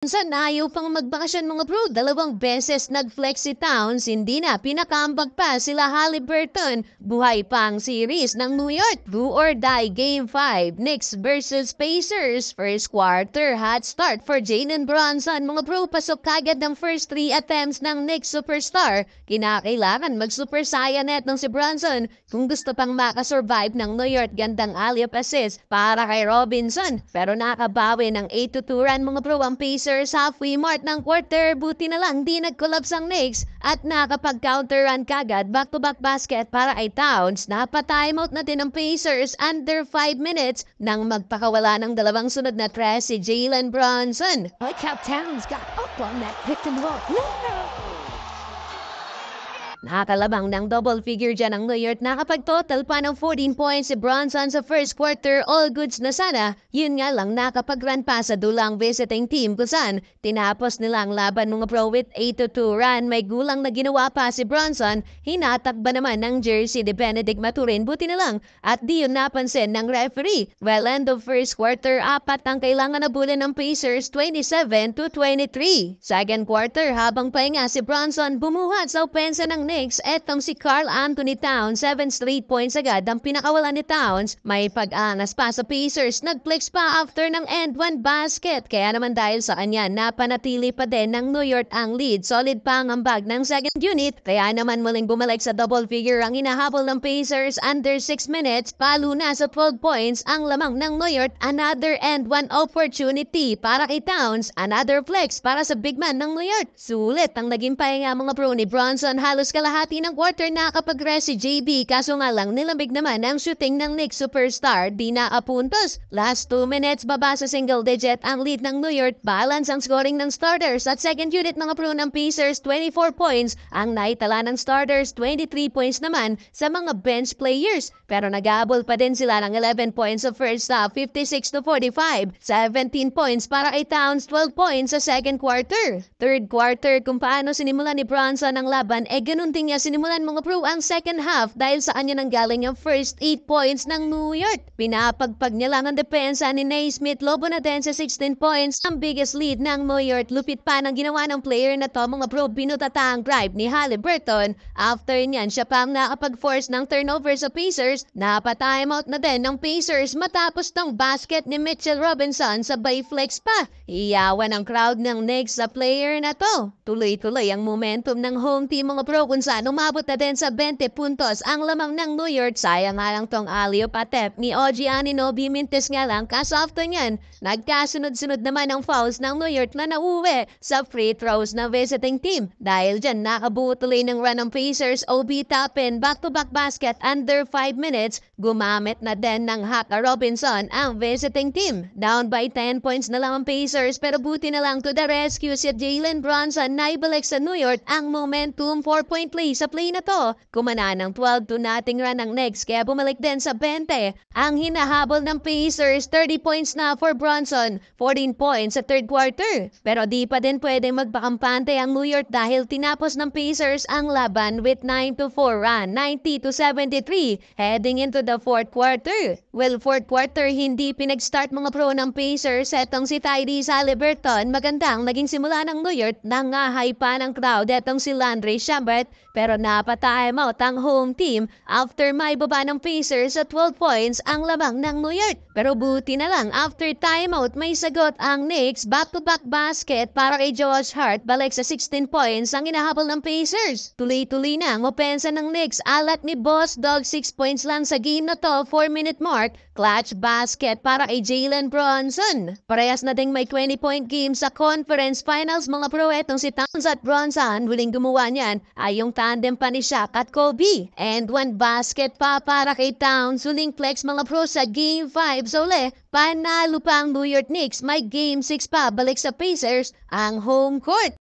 Ayaw pang magbakasyon mga bro, 2 beses nag-flex si Towns, hindi na pinakambag pa sila Haliburton. Buhay pang series ng New York, do or die Game 5, Knicks versus Pacers. First quarter, hot start for Jalen Brunson. Mga bro, pasok kagad ng first 3 attempts ng Knicks superstar. Kinakailangan mag-super saiyan net ng si Brunson kung gusto pang makasurvive ng New York. Gandang alley-oop assist para kay Robinson. Pero nakabawi ng 8-2 run mga bro ang Pacers. Halfway mark ng quarter, buti na lang di nag-collapse ang Knicks at nakapag-counter run kagad back-to-back basket para kay Towns. Napa-timeout na din ang Pacers under 5 minutes nang magpakawala ng 2 sunod na tres si Jalen Brunson. Like how Towns got up on that pick and roll. Nakakalabang ng double figure dyan ang New York. Nakapag-total pa ng 14 points si Brunson sa first quarter. All goods na sana. Yun nga lang nakapag-run pa sa dulang visiting team kung saan tinapos nila ang laban mga pro with 8-2 run. May gulang na ginawa pa si Brunson. Hinatakba naman ng jersey ni Benedict Maturin. Buti na lang at di yun napansin ng referee. Well, end of first quarter, 4 ang kailangan nabulin ng Pacers, 27-23. Second quarter, habang pahinga si Brunson, bumuhat sa opensa ng Knicks. Etong si Karl Anthony Towns, 7 straight points agad ang pinakawalan ni Towns. May pag-angas pa sa Pacers, nag-flex pa after ng end one basket. Kaya naman dahil sa kanya, napanatili pa din ng New York ang lead. Solid pa ang ambag ng second unit. Kaya naman muling bumalik sa double figure ang hinahabol ng Pacers under 6 minutes. Palo na sa 12 points ang lamang ng New York. Another end one opportunity para kay Towns. Another flex para sa big man ng New York. Sulit ang naging pahinga mga bro ni Brunson. Halos kalahati ng quarter nakapag-rest si JB, kaso nga lang nilambig naman ang shooting ng Knicks superstar. Di na apuntos. Last 2 minutes baba sa single digit ang lead ng New York. Balance ang scoring ng starters at second unit mga pro ng Pacers, 24 points. Ang naitala ng starters, 23 points naman sa mga bench players. Pero nag-aabol pa din sila ng 11 points sa first half, 56-45. 17 points para kay Towns, 12 points sa second quarter. Third quarter, kung paano sinimulan ni Brunson ang laban, ganun din niya sinimulan mga pro ang second half dahil sa kanya nanggaling ang first 8 points ng New York. Pinapagpag niya lang ang depensa ni Naismith. Lobo na din sa 16 points. Ang biggest lead ng New York. Lupit pa ng ginawa ng player na to mga pro. Binutata ang drive ni Haliburton. After niyan, siya pa ang nakapag-force ng turnover sa Pacers. Napa-timeout na din ng Pacers matapos ng basket ni Mitchell Robinson. Sabay flex pa. Iyawan ang crowd ng Knicks sa player na to. Tuloy-tuloy ang momentum ng home team mga pro kung saan umabot na din sa 20 puntos ang lamang ng New York. Sayang nga lang tong alley-oop attempt ni OG Anunoby. Mintis nga lang kaso after nyan, nagkasunod-sunod naman ang fouls ng New York na nauwi sa free throws na visiting team. Dahil dyan nakabuo tuloy ng run ng Pacers. OB Toppin, back-to-back basket under 5 minutes. Gumamit na din ng Haka Robinson ang visiting team. Down by 10 points na lang ang Pacers pero buti na lang to the rescue si Jalen Brunson na ibalik sa New York ang momentum. 4-point play sa play na to. Kumana ng 12-0 run ng Knicks kaya bumalik din sa 20. Ang hinahabol ng Pacers, 30 points na for Brunson, 14 points sa third quarter. Pero di pa din pwedeng magpakampante ang New York dahil tinapos ng Pacers ang laban with 9-4 run, 90-73, heading into the fourth quarter. Well, fourth quarter hindi pinag-start mga pro ng Pacers. Etong si Tyrese Haliburton, magandang naging simula ng New York. Nangahay pa ng crowd. Etong si Landry Shamet, pero napata-timeout ang home team after may baba ng Pacers sa 12 points ang lamang ng New York. Pero buti na lang after timeout may sagot ang Knicks. Back-to-back basket para kay Josh Hart. Balik sa 16 points ang inahabol ng Pacers. Tuloy-tuloy na ang opensa ng Knicks. Alat ni Boss Dog, 6 points lang sa game na to, 4-minute mark. Clutch basket para kay Jalen Brunson. Parehas na ding may 20-point game sa conference finals mga pro. Etong si Towns at Brunson, huling gumawa niyan ay yung tandem pa ni Shaq at Kobe. And one basket pa para kay Towns. Huling flex mga pro sa game 5. So panalo pa ang New York Knicks. May game 6 pa balik sa Pacers ang home court.